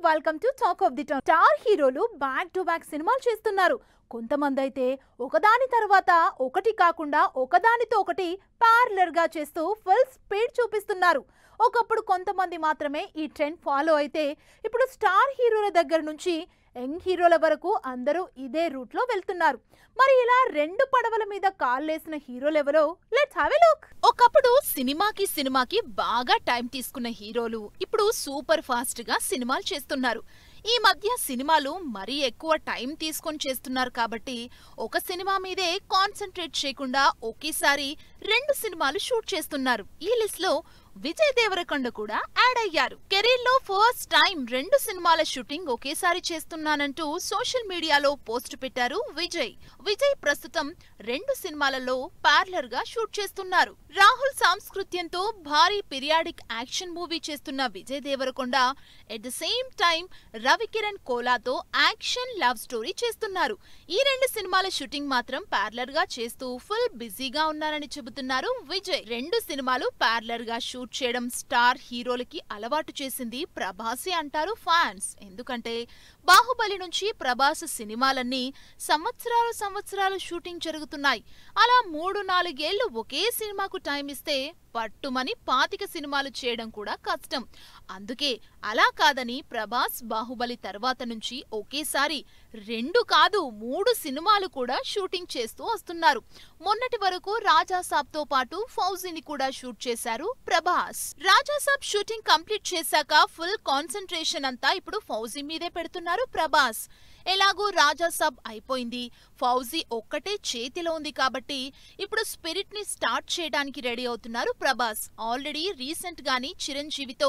Welcome to talk of the town. Star హీరోలు back to back సినిమాలు చేస్తున్నారు. కొంతమంది అయితే ఒకదాని తర్వాత ఒకటి కాకుండా ఒకదానితో ఒకటి ప్యారలర్ గా చేస్తూ ఫుల్ స్పీడ్ చూపిస్తున్నారు. ఒకప్పుడు కొంతమంది మాత్రమే ఈ ట్రెండ్ ఫాలో అయితే ఇప్పుడు స్టార్ హీరోల దగ్గర నుంచి యంగ్ హీరోల వరకు అందరూ ఇదే రూట్ లో వెళ్తున్నారు. మరి ఇలా రెండు పడవల మీద కాళ్ళేసిన హీరోలెవరో లెట్స్ హావ్ ఎ లుక్. ఒకప్పుడు సినిమాకి బాగా టైం తీసుకున్న హీరోలు ఇప్పుడు సూపర్ ఫాస్ట్ గా సినిమాలు చేస్తున్నారు. ఈ మధ్య సినిమాలు మరీ ఎక్కువ టైం తీసుకొని చేస్తున్నారు కాబట్టి ఒక సినిమా మీదే కాన్సంట్రేట్ చేయకుండా ఒకేసారి రెండు సినిమాలు షూట్ చేస్తున్నారు. ఈ లిస్ట్ లో విజయ్ దేవరకొండ కూడా యాడ్ అయ్యారు. కెరీర్ లో ఫస్ట్ టైం రెండు సినిమాల షూటింగ్ ఒకేసారి చేస్తున్నానంటూ సోషల్ మీడియాలో పోస్ట్ పెట్టారు విజయ్ ప్రస్తుతం రెండు సినిమాలలో ప్యారలర్ గా షూట్ చేస్తున్నారు. రాహుల్ సాంస్కృత్యంతో భారీ పీరియాడిక్ యాక్షన్ మూవీ చేస్తున్న Vijay Deverakonda at the same time Ravikiran కోలాతో యాక్షన్ లవ్ స్టోరీ చేస్తున్నారు. ఈ రెండు సినిమాల షూటింగ్ మాత్రం ప్యారలర్ గా చేస్తూ ఫుల్ బిజీగా ఉన్నారని చెబుతున్నారు విజయ్. రెండు సినిమాలు ప్యారలర్ గా షూట్ చేయడం స్టార్ హీరోలకి అలవాటు చేసింది ప్రభాసే అంటారు ఫ్యాన్స్. ఎందుకంటే బాహుబలి నుంచి ప్రభాస్ సినిమాలన్నీ సంవత్సరాలు షూటింగ్ జరుగుతున్నాయి. అలా 3-4 ఏళ్లు ఒకే సినిమాకు టైం ఇస్తే పట్టుమని 25 సినిమాలు చేయడం కూడా కష్టం. అందుకే అలా కాదని ప్రభాస్ బాహుబలి తర్వాత నుంచి ఒకేసారి 2 కాదు 3 సినిమాలు కూడా షూటింగ్ చేస్తూ వస్తున్నారు. మొన్నటి వరకు రాజాసాబ్తో పాటు ఫౌజీని కూడా షూట్ చేశారు ప్రభాస్. రాజాసాబ్ షూటింగ్ కంప్లీట్ చేశాక ఫుల్ కాన్సంట్రేషన్ అంతా ఇప్పుడు ఫౌజీ మీదే పెడుతున్నారు ప్రభాస్. ఎలాగూ రాజాసాబ్ అయిపోయింది, ఫౌజీ ఒక్కటే చేతిలో ఉంది కాబట్టి ఇప్పుడు స్పిరిట్ ని స్టార్ట్ చేయడానికి రెడీ అవుతున్నారు ప్రభాస్. ఆల్రెడీ రీసెంట్ గానీ చిరంజీవితో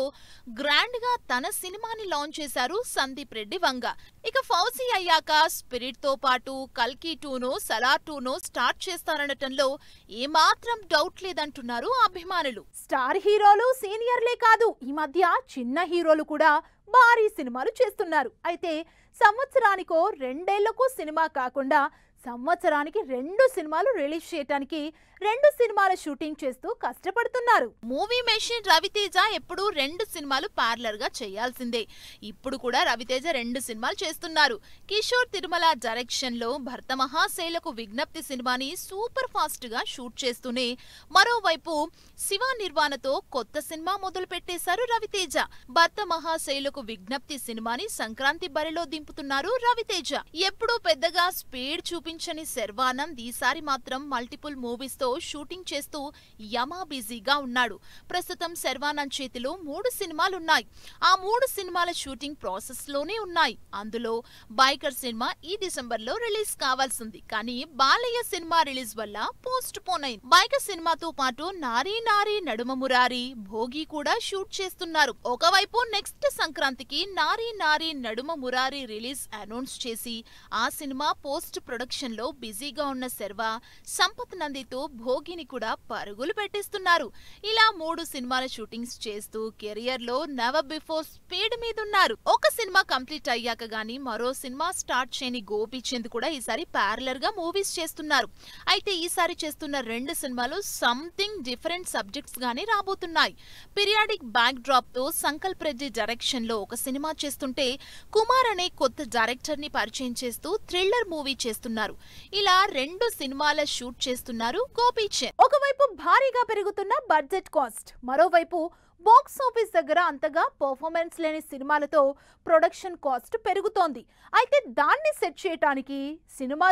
గ్రాండ్ గా తన సినిమాని లాంచ్ చేశారు సందీప్ రెడ్డి వంగ. ఇక ఫౌజీ అయ్యాక స్పిరిట్ తో పాటు కల్కి 2నో సలార్ 2నో స్టార్ట్ చేస్తారనటంలో ఏమాత్రం డౌట్ లేదంటున్నారు అభిమానులు. స్టార్ హీరోలు సీనియర్లే కాదు, ఈ మధ్య చిన్న హీరోలు కూడా భారీ సినిమాలు చేస్తున్నారు. అయితే సంవత్సరానికో 2 ఏళ్లకో సినిమా కాకుండా సంవత్సరానికి 2 సినిమాలు రిలీజ్ చేయడానికి 2 సినిమాల షూటింగ్ చేస్తూ కష్టపడుతున్నారు. మూవీ మెషిన్ రవితేజ ఎప్పుడు 2 సినిమాలు ప్యారలర్ గా చేయాల్సిందే. ఇప్పుడు కూడా రవితేజ 2 సినిమాలు చేస్తున్నారు. కిషోర్ తిరుమల డైరెక్షన్ లో భర్త మహాశైలకు విజ్ఞప్తి సినిమాని సూపర్ ఫాస్ట్ గా షూట్ చేస్తూనే మరోవైపు శివ నిర్వాణతో కొత్త సినిమా మొదలు పెట్టేశారు రవితేజ. భర్త మహాశైలకు విజ్ఞప్తి సినిమాని సంక్రాంతి బరిలో దింపుతున్నారు రవితేజ. ఎప్పుడు పెద్దగా స్పీడ్ చూపించని శర్వానంద్ ఈసారి మాత్రం మల్టిపుల్ మూవీస్ తో షూటింగ్ చేస్తూ యమా బిజీగా ఉన్నాడు. ప్రస్తుతం శర్వానంద్ చేతిలో 3 సినిమాలున్నాయి. ఆ 3 సినిమాల షూటింగ్ ప్రాసెస్ లోనే ఉన్నాయి. అందులో బైకర్ సినిమా ఈ డిసెంబర్ లో రిలీజ్ కావాల్సింది, కానీ బాలయ్య సినిమా రిలీజ్ వల్ల పోస్ట్ పోన్ అయింది. బైకర్ సినిమాతో పాటు నారీ నారీ నడుమ మురారి, భోగి కూడా షూట్ చేస్తున్నారు. ఒకవైపు నెక్స్ట్ సంక్రాంతికి నారీ నారీ నడుమ మురారి రిలీజ్ అనౌన్స్ చేసి ఆ సినిమా పోస్ట్ ప్రొడక్షన్ లో బిజీగా ఉన్న శర్వ సంపత్ నందితో భోగిని కూడా పరుగులు పెట్టిస్తున్నారు. ఇలా 3 సినిమాల షూటింగ్స్ చేస్తూ కెరియర్ లో నెవర్ బిఫోర్ స్పీడ్ మీదున్నారు. ఒక సినిమా కంప్లీట్ అయ్యాక గానీ మరో సినిమా స్టార్ట్ చేయని గోపీచంద్ కూడా ఈసారి ప్యారలర్ గా మూవీస్ చేస్తున్నారు. అయితే ఈసారి చేస్తున్న 2 సినిమాలు సంథింగ్ డిఫరెంట్ సబ్జెక్ట్స్ గానీ రాబోతున్నాయి. పీరియాడిక్ బ్యాక్ డ్రాప్ తో సంకల్ప్ రెడ్డి డైరెక్షన్ లో ఒక సినిమా చేస్తుంటే కుమార్ అనే కొత్త డైరెక్టర్ ని పరిచయం చేస్తూ థ్రిల్లర్ మూవీ చేస్తున్నారు. ఇలా 2 సినిమాల షూట్ చేస్తున్నారు గోపీచంద్. ఒకవైపు భారీగా పెరుగుతున్న బడ్జెట్ కాస్ట్, మరోవైపు బాక్స్ ఆఫీస్ దగ్గర అంతగా పర్ఫార్మెన్స్ లేని సినిమాలతో ప్రొడక్షన్ కాస్ట్ పెరుగుతోంది. అయితే దాన్ని సెట్ చేయడానికి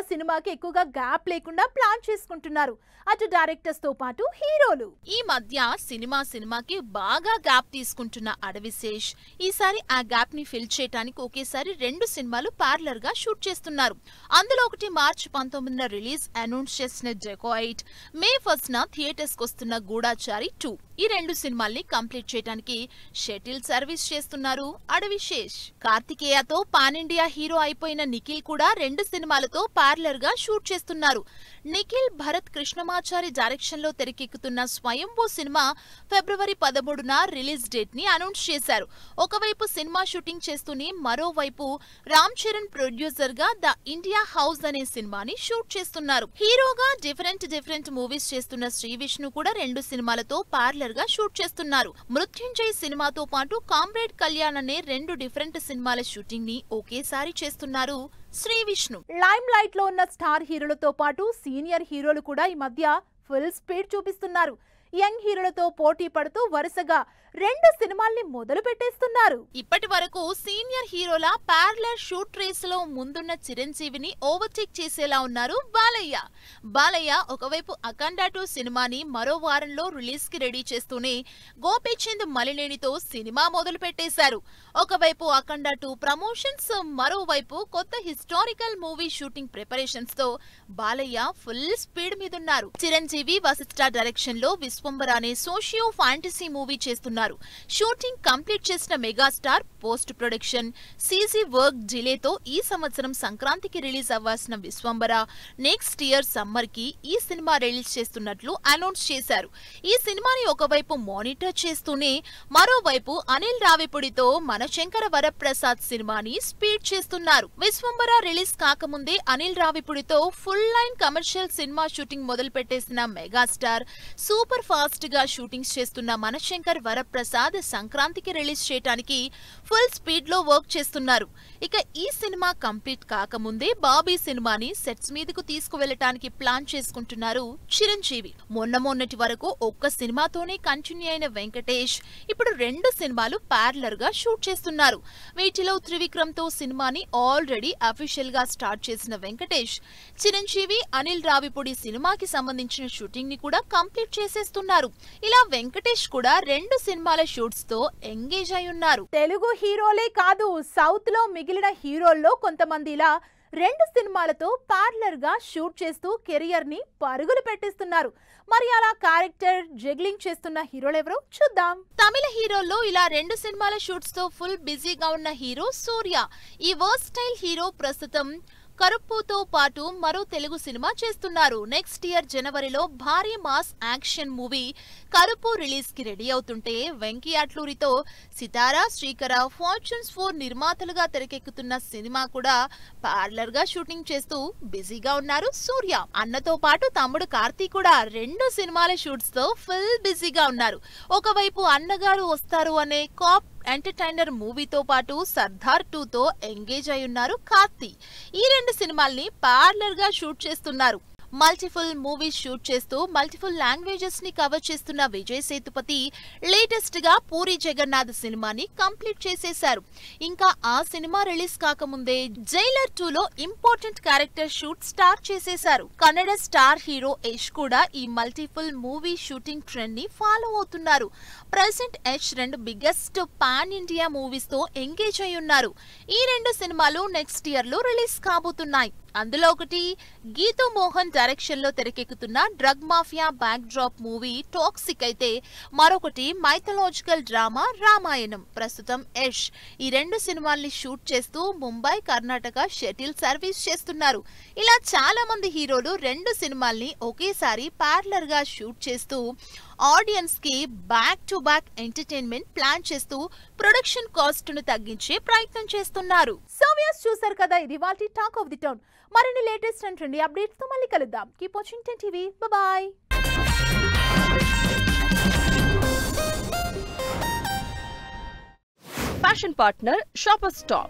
సినిమాకి ఎక్కువగా గ్యాప్ లేకుండా ప్లాన్ చేసుకుంటున్నారు అటు డైరెక్టర్స్ తో పాటు హీరోలు. ఈ మధ్య సినిమాకి బాగా గ్యాప్ తీసుకుంటున్న అడవిశేష్ ఈసారి ఆ గ్యాప్ ని ఫిల్ చేయడానికి ఒకేసారి 2 సినిమాలు ప్యారలర్ గా షూట్ చేస్తున్నారు. అందులో ఒకటి మార్చి 19న రిలీజ్ అనౌన్స్ చేసిన డెకాయిట్, మే 1న థియేటర్స్ వస్తున్న గూఢాచారి 2. ఈ 2 సినిమాల్ని కంప్లీట్ చేయడానికి షటిల్ సర్వీస్ చేస్తున్నారు అడవిశేష్. కార్తికేయతో పాన్ ఇండియా హీరో అయిపోయిన నిఖిల్ కూడా 2 సినిమాలతో ప్యారలర్ గా షూట్ చేస్తున్నారు. నిఖిల్ భరత్ కృష్ణమాచారి డైరెక్షన్ లో తెరకెక్కుతున్న స్వయంభూ సినిమా ఫిబ్రవరి 13న రిలీజ్ డేట్ ని అనౌన్స్ చేశారు. ఒకవైపు సినిమా షూటింగ్ చేస్తూనే మరోవైపు రామ్ చరణ్ ప్రొడ్యూసర్ గా ద ఇండియా హౌస్ అనే సినిమాని షూట్ చేస్తున్నారు. హీరోగా డిఫరెంట్ మూవీస్ చేస్తున్న శ్రీ విష్ణు కూడా 2 సినిమాలతో ప్యారలర్ పార్లర్ గా షూట్ చేస్తున్నారు. మృత్యుంజయ్ సినిమాతో పాటు కామ్రేడ్ కళ్యాణ్ అనే 2 డిఫరెంట్ సినిమాల షూటింగ్ ని ఒకేసారి చేస్తున్నారు శ్రీ విష్ణు. లైమ్ లైట్ లో ఉన్న స్టార్ హీరోలతో పాటు సీనియర్ హీరోలు కూడా ఈ మధ్య ఫుల్ స్పీడ్ చూపిస్తున్నారు. యంగ్ హీరోలతో పోటీ పడుతూ వరుసగా 2 సినిమాల్ని మొదలు పెట్టేస్తున్నారు. ఇప్పటి వరకు సీనియర్ హీరోల పార్లర్ షూట్ రేస్ లో ముందున్న చిరంజీవిని ఓవర్టేక్ చేసేలా ఉన్నారు బాలయ్య ఒకవైపు అఖండ 2 సినిమాని మరో వారంలో రిలీజ్ కి రెడీ చేస్తూనే గోపీచంద్ మలినేనితో సినిమా మొదలు పెట్టేశారు. ఒకవైపు అఖండ 2 ప్రమోషన్స్, మరోవైపు కొత్త హిస్టారికల్ మూవీ షూటింగ్ ప్రిపరేషన్స్ తో బాలయ్య ఫుల్ స్పీడ్ మీదున్నారు. చిరంజీవి వశిష్ఠ డైరెక్షన్ లో విశ్వంబర అనే సోషియో ఫ్యాంటసీ మూవీ చేస్తున్నారు. షూటింగ్ కంప్లీట్ చేసిన megastar post production, CG work డిలేతో ఈ సంవత్సరం సంక్రాంతికి రిలీజ్ అవ్వాల్సిన విశ్వంబర నెక్స్ట్ ఇయర్ సమ్మర్ కి ఈ సినిమా రిలీజ్ చేస్తున్నట్లు అనౌన్స్ చేశారు. ఈ సినిమాని ఒకవైపు మానిటర్ చేస్తూనే మరోవైపు అనిల్ రావిపూడితో మనశంకర వరప్రసాద్ సినిమాని స్పీడ్ చేస్తున్నారు. విశ్వంబర రిలీజ్ కాకముందే అనిల్ రావిపూడితో full line commercial cinema shooting మొదలు పెట్టేసిన మెగాస్టార్ సూపర్ ఫాస్ట్ గా షూటింగ్స్ చేస్తున్న మనశంకర్ వరప్రసాద్ సంక్రాంతికి రిలీజ్ చేయడానికి ఫుల్ స్పీడ్ లో వర్క్ చేస్తున్నారు. ఇక ఈ సినిమా కంప్లీట్ కాకముందే బాబీ సినిమాని సెట్స్ మీదకు తీసుకువెళ్లటానికి ప్లాన్ చేసుకుంటున్నారు చిరంజీవి. మొన్నటి వరకు ఒక్క సినిమాతోనే కంటిన్యూ అయిన వెంకటేష్ ఇప్పుడు 2 సినిమాలు పార్లర్ గా షూట్ చేస్తున్నారు. వీటిలో త్రివిక్రమ్ తో సినిమాని ఆల్రెడీ అఫీషియల్ గా స్టార్ట్ చేసిన వెంకటేష్ చిరంజీవి అనిల్ రావిపూడి సినిమాకి సంబంధించిన షూటింగ్ ని కూడా కంప్లీట్ చేసేస్తున్నారు. ఇలా వెంకటేష్ కూడా 2 సినిమాల షూట్స్ తో ఎంగేజ్ అయి ఉన్నారు. తెలుగు హీరోలే కాదు, సౌత్ లో మిగిలిన హీరోల్లో కొంతమంది ఇలా 2 సినిమాలతో పార్లర్ గా షూట్ చేస్తూ కెరియర్ ని పరుగులు పెట్టిస్తున్నారు. మరి అలా క్యారెక్టర్ జగ్లింగ్ చేస్తున్న హీరోలెవరో చూద్దాం. తమిళ హీరోల్లో ఇలా 2 సినిమాల షూట్స్ తో ఫుల్ బిజీగా ఉన్న హీరో సూర్య. ఈ వర్స్టైల్ హీరో ప్రస్తుతం కరుప్పుతో పాటు మరో తెలుగు సినిమా చేస్తున్నారు. నెక్స్ట్ ఇయర్ జనవరిలో భారీ మాస్ యాక్షన్ మూవీ కరుపు రిలీజ్ కి రెడీ అవుతుంటే వెంకీ అట్లూరితో సితారా, శ్రీకర, ఫార్చ్యూన్స్ 4 నిర్మాతలుగా తెరకెక్కుతున్న సినిమా కూడా పార్లర్ గా షూటింగ్ చేస్తూ బిజీగా ఉన్నారు సూర్య. అన్నతో పాటు తమ్ముడు కార్తీ కూడా 2 సినిమాల షూట్స్ తో ఫుల్ బిజీగా ఉన్నారు. ఒకవైపు అన్నగారు వస్తారు అనే కాప్ ఎంటర్టైనర్ మూవీతో పాటు సర్దార్ 2 తో ఎంగేజ్ అయి ఉన్నారు కార్తీ. ఈ 2 సినిమాల్ని పార్లర్ గా షూట్ చేస్తున్నారు. మల్టిపుల్ మూవీస్ షూట్ చేస్తూ మల్టిపుల్ లాంగ్వేజెస్ ని కవర్ చేస్తున్న విజయ్ సేతుపతి లేటెస్ట్ గా పూరి జగన్నాథ్ సినిమాని కంప్లీట్ చేసేశారు. ఇంకా ఆ సినిమా రిలీజ్ కాకముందే జైలర్ 2 లో ఇంపార్టెంట్ క్యారెక్టర్ షూట్ స్టార్ట్ చేసేశారు. కన్నడ స్టార్ హీరో యష్ కూడా ఈ మల్టిపుల్ మూవీ షూటింగ్ ట్రెండ్ ని ఫాలో అవుతున్నారు. Present Yash 2 biggest pan India movies తో ఎంగేజ్ అయి ఉన్నారు. ఈ 2 సినిమాలు నెక్స్ట్ ఇయర్ లో రిలీజ్ కాబోతున్నాయి. అందులో ఒకటి గీతూ మోహన్ డైరెక్షన్ లో తెరకెక్కుతున్న drug mafia back drop movie toxic అయితే మరొకటి మైథలాజికల్ డ్రామా రామాయణం. ప్రస్తుతం యష్ ఈ 2 సినిమాల్ని షూట్ చేస్తూ ముంబై, కర్ణాటక షటిల్ సర్వీస్ చేస్తున్నారు. ఇలా చాలా మంది హీరోలు 2 సినిమాల్ని ఒకేసారి పార్లర్ గా షూట్ చేస్తూ ఆడియన్స్ కి back to back entertainment plan చేస్తూ ప్రొడక్షన్ కాస్ట్ ను తగ్గించే ప్రయత్నం చేస్తున్నారు. సోవియస్ చూసారు కదా, ఇది వాటి టాక్ ఆఫ్ ది టౌన్. మరిన్ని లేటెస్ట్ అండ్ ట్రెండీ అప్డేట్స్ తో మళ్ళీ కలుద్దాం. Keep watching 10 TV. Bye. Fashion partner Shoppers Stop.